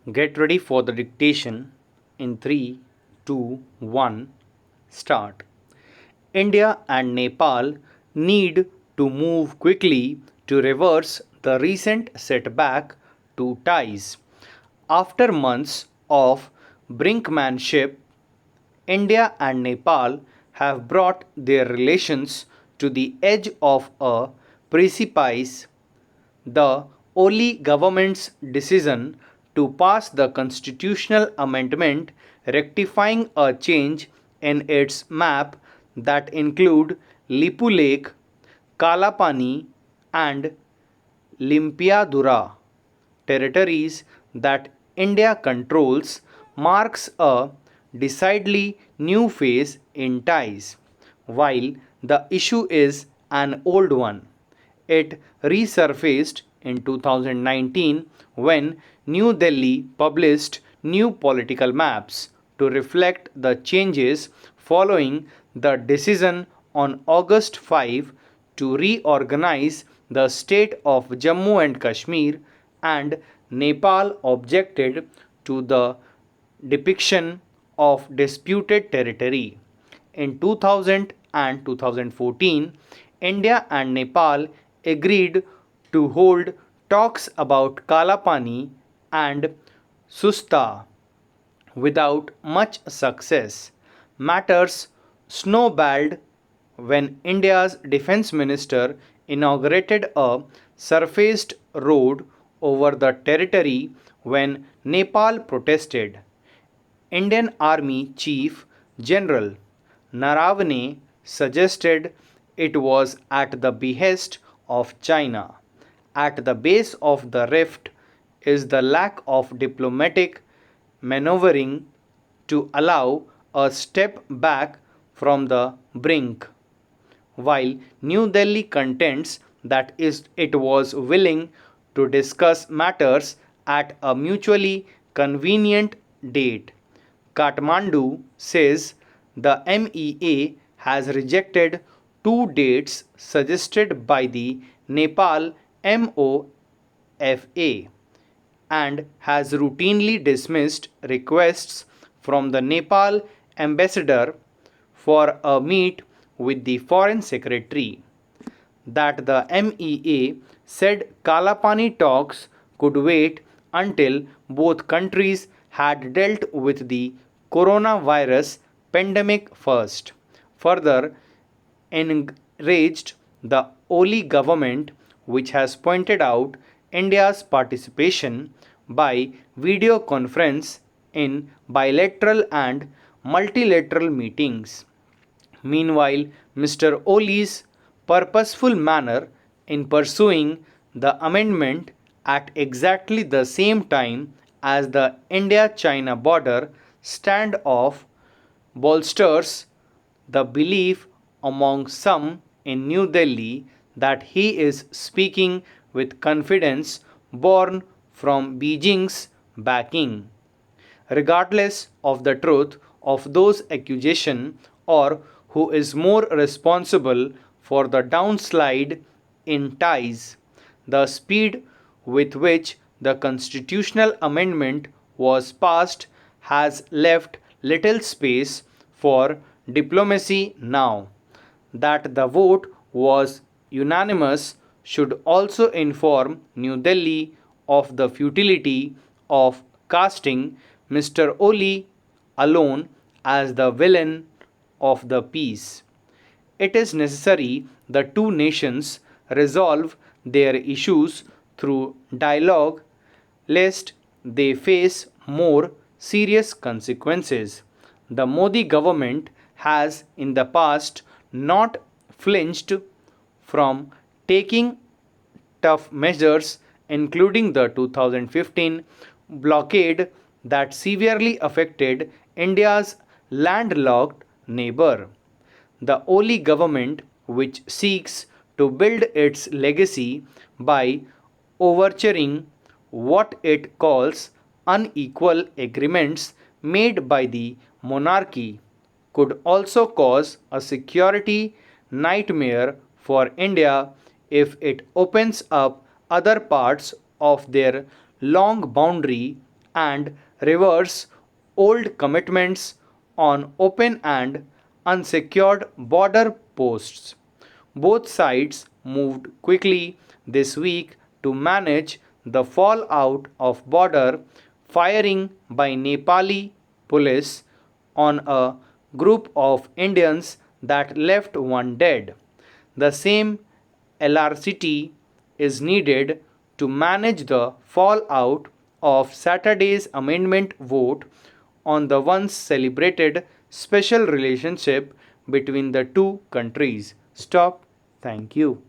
Get ready for the dictation in 3, 2, 1. Start. India and Nepal need to move quickly to reverse the recent setback to ties. After months of brinkmanship, India and Nepal have brought their relations to the edge of a precipice. The Oli government's decision to pass the constitutional amendment rectifying a change in its map that include Lipu Lake, Kalapani and Limpiadura territories that India controls marks a decidedly new phase in ties. While the issue is an old one, it resurfaced in 2019 when New Delhi published new political maps to reflect the changes following the decision on August 5 to reorganize the state of Jammu and Kashmir, and Nepal objected to the depiction of disputed territory. In 2000 and 2014, India and Nepal agreed to hold talks about Kalapani and Susta without much success. Matters snowballed when India's defense minister inaugurated a surfaced road over the territory when Nepal protested. Indian Army Chief General Naravane suggested it was at the behest of China. At the base of the rift is the lack of diplomatic maneuvering to allow a step back from the brink. While New Delhi contends that it was willing to discuss matters at a mutually convenient date. Kathmandu says the MEA has rejected two dates suggested by the Nepal MOFA and has routinely dismissed requests from the Nepal ambassador for a meet with the foreign secretary. That the MEA said Kalapani talks could wait until both countries had dealt with the coronavirus pandemic first. Further enraged the Oli government, which has pointed out India's participation by video conference in bilateral and multilateral meetings. Meanwhile, Mr. Oli's purposeful manner in pursuing the amendment at exactly the same time as the India China border standoff bolsters the belief among some in New Delhi that he is speaking with confidence born from Beijing's backing. Regardless of the truth of those accusations or who is more responsible for the downslide in ties, the speed with which the constitutional amendment was passed has left little space for diplomacy now. That the vote was unanimous should also inform New Delhi of the futility of casting Mr. Oli alone as the villain of the peace. It is necessary the two nations resolve their issues through dialogue lest they face more serious consequences. The Modi government has in the past not flinched from taking tough measures, including the 2015 blockade that severely affected India's landlocked neighbor. The Oli government, which seeks to build its legacy by overturing what it calls unequal agreements made by the monarchy, could also cause a security nightmare for India if it opens up other parts of their long boundary and reverse old commitments on open and unsecured border posts. Both sides moved quickly this week to manage the fallout of border firing by Nepali police on a group of Indians that left one dead. The same LRCT is needed to manage the fallout of Saturday's amendment vote on the once celebrated special relationship between the two countries. Stop. Thank you.